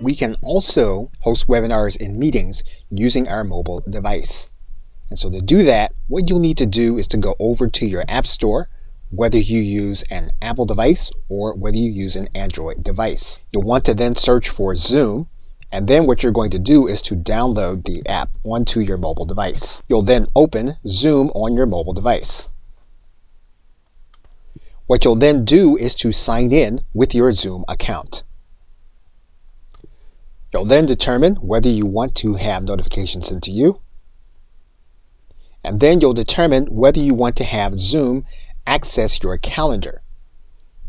we can also host webinars and meetings using our mobile device. And so to do that, what you'll need to do is to go over to your App Store, whether you use an Apple device or whether you use an Android device. You'll want to then search for Zoom, and then what you're going to do is to download the app onto your mobile device. You'll then open Zoom on your mobile device. What you'll then do is to sign in with your Zoom account. You'll then determine whether you want to have notifications sent to you. And then you'll determine whether you want to have Zoom access your calendar.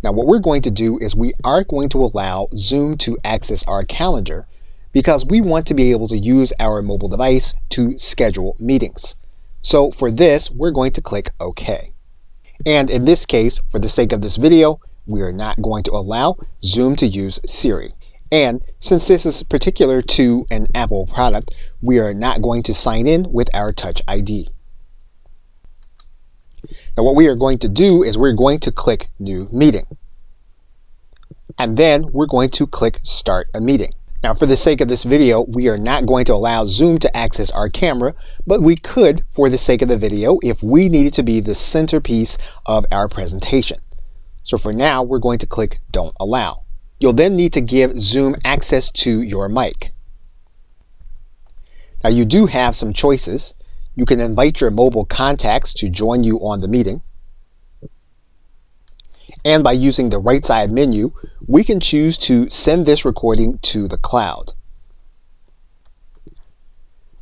Now what we're going to do is we are going to allow Zoom to access our calendar because we want to be able to use our mobile device to schedule meetings. So for this, we're going to click OK. And in this case, for the sake of this video, we are not going to allow Zoom to use Siri. And since this is particular to an Apple product, we are not going to sign in with our Touch ID. Now what we are going to do is we're going to click New Meeting. And then we're going to click Start a Meeting. Now for the sake of this video, we are not going to allow Zoom to access our camera, but we could for the sake of the video if we needed to be the centerpiece of our presentation. So for now, we're going to click Don't Allow. You'll then need to give Zoom access to your mic. Now you do have some choices. You can invite your mobile contacts to join you on the meeting. And by using the right side menu, we can choose to send this recording to the cloud.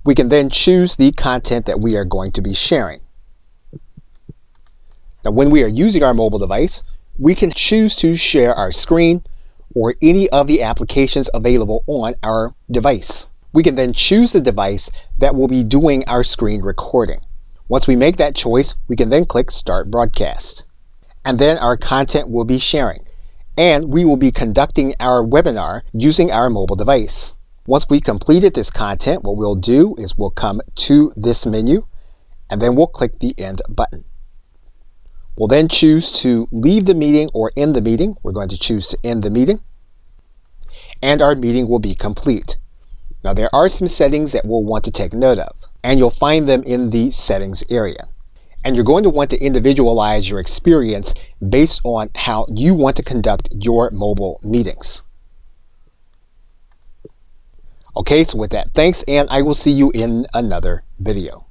We can then choose the content that we are going to be sharing. Now when we are using our mobile device, we can choose to share our screen or any of the applications available on our device. We can then choose the device that will be doing our screen recording. Once we make that choice, we can then click Start Broadcast. And then our content will be sharing. And we will be conducting our webinar using our mobile device. Once we completed this content, what we'll do is we'll come to this menu, and then we'll click the End button. We'll then choose to leave the meeting or end the meeting. We're going to choose to end the meeting. And our meeting will be complete. Now there are some settings that we'll want to take note of, and you'll find them in the settings area. And you're going to want to individualize your experience based on how you want to conduct your mobile meetings. Okay, so with that, thanks, and I will see you in another video.